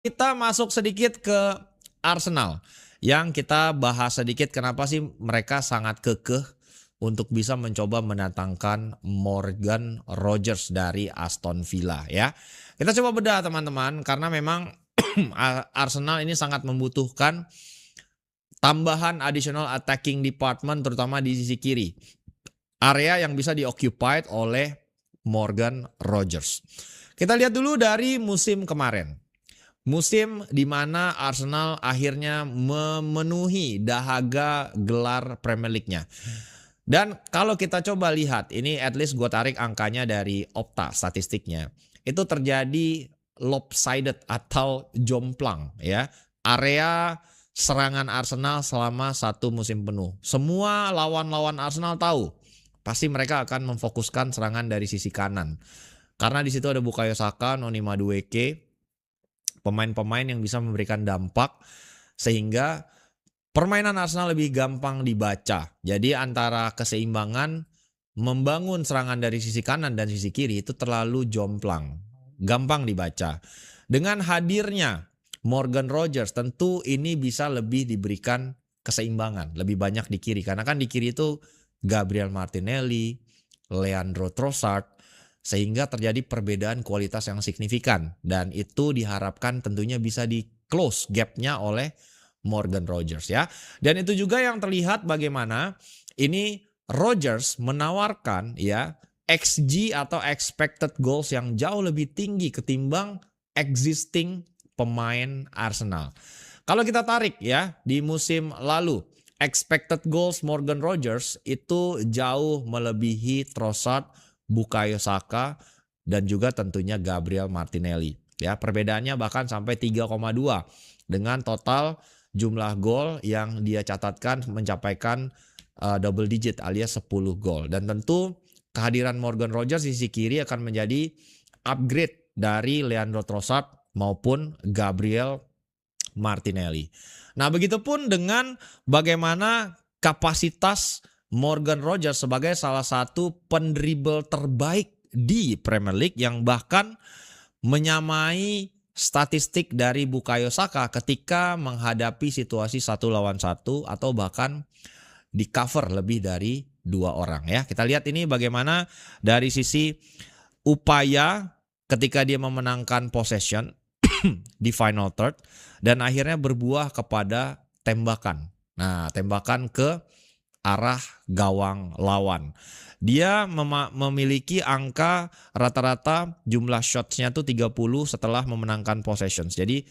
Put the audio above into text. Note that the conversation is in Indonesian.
Kita masuk sedikit ke Arsenal, yang kita bahas sedikit kenapa sih mereka sangat kekeh untuk bisa mencoba mendatangkan Morgan Rogers dari Aston Villa ya. Kita coba bedah teman-teman, karena memang Arsenal ini sangat membutuhkan tambahan additional attacking department, terutama di sisi kiri. Area yang bisa di-occupied oleh Morgan Rogers. Kita lihat dulu dari musim kemarin. Musim di mana Arsenal akhirnya memenuhi dahaga gelar Premier League-nya. Dan kalau kita coba lihat, ini at least gue tarik angkanya dari Opta statistiknya. Itu terjadi lopsided atau jomplang ya. Area serangan Arsenal selama satu musim penuh. Semua lawan-lawan Arsenal tahu pasti mereka akan memfokuskan serangan dari sisi kanan. Karena di situ ada Bukayo Saka, Noni Madueke, pemain-pemain yang bisa memberikan dampak sehingga permainan Arsenal lebih gampang dibaca. Jadi antara keseimbangan membangun serangan dari sisi kanan dan sisi kiri itu terlalu jomplang, gampang dibaca. Dengan hadirnya Morgan Rogers tentu ini bisa lebih diberikan keseimbangan, lebih banyak di kiri. Karena kan di kiri itu Gabriel Martinelli, Leandro Trossard, sehingga terjadi perbedaan kualitas yang signifikan. Dan itu diharapkan tentunya bisa di close gap-nya oleh Morgan Rogers ya. Dan itu juga yang terlihat bagaimana ini Rogers menawarkan ya XG atau expected goals yang jauh lebih tinggi ketimbang existing pemain Arsenal. Kalau kita tarik ya di musim lalu, expected goals Morgan Rogers itu jauh melebihi Trossard, Bukayo Saka, dan juga tentunya Gabriel Martinelli. Ya, perbedaannya bahkan sampai 3,2 dengan total jumlah gol yang dia catatkan mencapaikan double digit alias 10 gol. Dan tentu kehadiran Morgan Rogers di sisi kiri akan menjadi upgrade dari Leandro Trossard maupun Gabriel Martinelli. Nah, begitupun dengan bagaimana kapasitas Morgan Rogers sebagai salah satu pendribble terbaik di Premier League yang bahkan menyamai statistik dari Bukayo Saka ketika menghadapi situasi 1-1 atau bahkan di cover lebih dari 2 orang ya. Kita lihat ini bagaimana dari sisi upaya ketika dia memenangkan possession di final third dan akhirnya berbuah kepada tembakan. Nah, tembakan ke arah gawang lawan. Dia memiliki angka rata-rata jumlah shotsnya tuh 30 setelah memenangkan possessions. Jadi